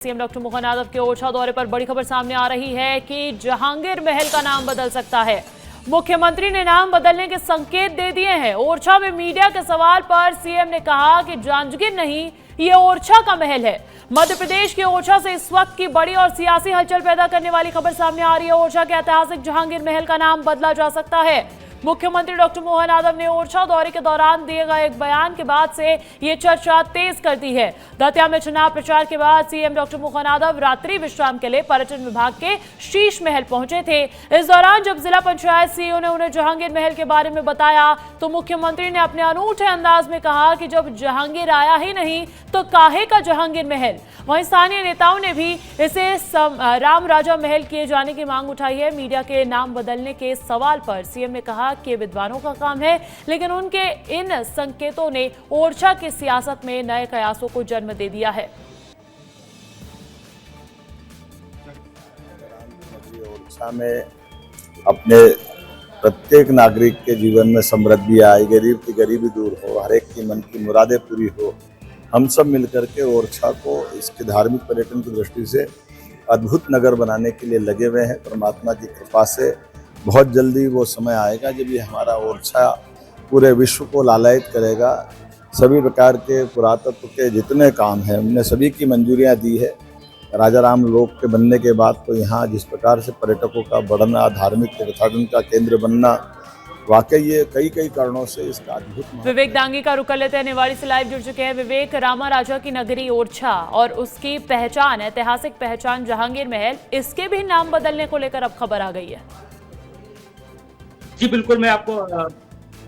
CM doctor Mohan Yadav के ओरछा दौरे पर बड़ी खबर सामने आ रही है कि जहांगीर महल का नाम बदल सकता है। मुख्यमंत्री ने नाम बदलने के संकेत दे दिए हैं। ओरछा में मीडिया के सवाल पर सीएम ने कहा कि जांजगीर नहीं, ये ओरछा का महल है। मध्य प्रदेश के ओरछा से इस वक्त की बड़ी और सियासी हलचल पैदा करने वाली खबर सामने आ रही है। ओरछा के ऐतिहासिक जहांगीर महल का नाम बदला जा सकता है। मुख्यमंत्री डॉक्टर मोहन यादव ने ओरछा दौरे के दौरान दिए गए एक बयान के बाद से ये चर्चा तेज कर दी है। दतिया में चुनाव प्रचार के बाद सीएम डॉक्टर मोहन यादव रात्रि विश्राम के लिए पर्यटन विभाग के शीश महल पहुंचे थे। इस दौरान जब जिला पंचायत सीईओ ने उन्हें जहांगीर महल के बारे में बताया तो मुख्यमंत्री ने अपने अनूठे अंदाज में कहा कि जब जहांगीर आया ही नहीं तो काहे का जहांगीर महल। वहीं स्थानीय नेताओं ने भी इसे राम राजा महल किए जाने की मांग उठाई है। मीडिया के नाम बदलने के सवाल पर सीएम ने कहा कि विद्वानों का काम है, लेकिन उनके इन संकेतों ने ओरछा की सियासत में नए कयासों को जन्म दे दिया है। ओरछा में अपने प्रत्येक नागरिक के जीवन में समृद्धि आए, गरीब की गरीबी दूर हो, हर एक की मन की मुरादें पूरी हो। हम सब मिलकर के ओरछा को इसके धार्मिक पर्यटन की दृष्टि से अद्भुत नगर बनाने के लिए लगे हुए हैं। परमात्मा की कृपा से बहुत जल्दी वो समय आएगा जब ये हमारा ओरछा पूरे विश्व को लालायित करेगा। सभी प्रकार के पुरातत्व के जितने काम हैं हमने सभी की मंजूरियां दी है। राजा राम लोक के बनने के बाद तो यहाँ जिस प्रकार से पर्यटकों का बढ़ना, धार्मिक तीर्थाटन का केंद्र बनना, वाकई ये कई कारणों से इसका अद्भुत। विवेक दांगी का रुख कर लेते हैं, निवाड़ी से लाइव जुड़ चुके हैं। विवेक, रामा राजा की नगरी ओरछा और उसकी पहचान, ऐतिहासिक पहचान जहांगीर महल, इसके भी नाम बदलने को लेकर अब खबर आ गई है। जी बिल्कुल, मैं आपको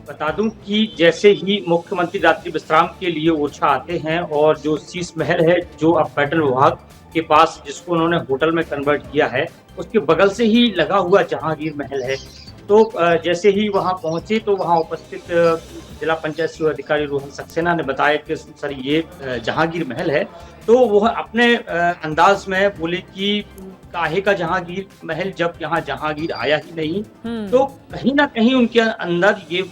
बता दूं कि जैसे ही मुख्यमंत्री रात्रि विश्राम के लिए ओरछा आते हैं और जो शीश महल है जो अब पर्यटन विभाग के पास, जिसको उन्होंने होटल में कन्वर्ट किया है, उसके बगल से ही लगा हुआ जहांगीर महल है। तो जैसे ही वहां पहुंचे तो वहां उपस्थित जिला पंचायत सेवा अधिकारी रोहन सक्सेना ने बताया कि सर ये जहांगीर महल है। तो वह अपने अंदाज में बोले कि काहे का जहांगीर महल जब यहाँ जहांगीर आया ही नहीं। तो कहीं ना कहीं उनके अंदर ये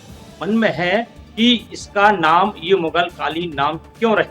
मन में है कि इसका नाम ये मुगल कालीन नाम क्यों रहे,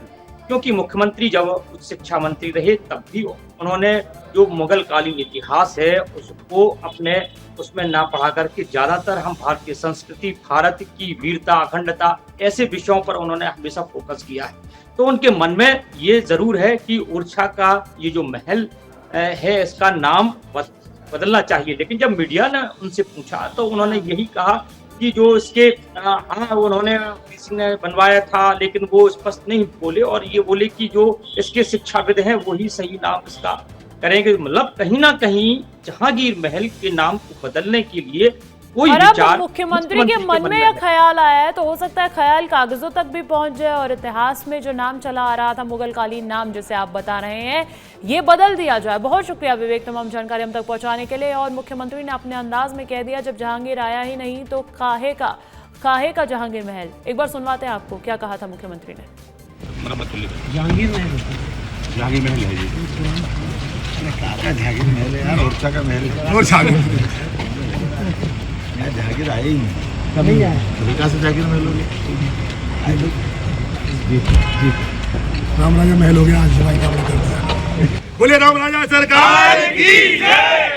क्योंकि मुख्यमंत्री जब उच्च शिक्षा मंत्री रहे तब भी उन्होंने जो मुगल कालीन इतिहास है उसको अपने उसमें ना पढ़ा करके ज्यादातर हम भारतीय संस्कृति, भारत की वीरता, अखंडता, ऐसे विषयों पर उन्होंने हमेशा फोकस किया है। तो उनके मन में ये जरूर है कि ओरछा का ये जो महल है इसका नाम बदलना चाहिए। लेकिन जब मीडिया ने उनसे पूछा तो उन्होंने यही कहा कि जो इसके उन्होंने किसी ने बनवाया था, लेकिन वो स्पष्ट नहीं बोले और ये बोले कि जो इसके शिक्षाविद हैं वही सही नाम इसका करेंगे। मतलब कहीं ना कहीं जहांगीर महल के नाम को बदलने के लिए कोई विचार मुख्यमंत्री के मन में यह ख्याल आया है तो हो सकता है ख्याल कागजों तक भी पहुंच जाए और इतिहास में जो नाम चला आ रहा था मुगल कालीन नाम जिसे आप बता रहे हैं ये बदल दिया जाए। बहुत शुक्रिया विवेक तमाम जानकारी हम तक पहुंचाने के लिए। और मुख्यमंत्री ने अपने अंदाज में कह दिया जब जहांगीर आया ही नहीं तो काहे का जहांगीर महल। एक बार सुनवाते हैं आपको क्या कहा था मुख्यमंत्री ने। जहांगीर महल है जी, जहांगीर महल है यार, ओरछा का महल है। और जहांगीर आए ही नहीं, कभी आया कहाँ से जहांगीर महल हो गया। जी राम राजा महल हो गया आज। बोले राम राजा सरकार की जय।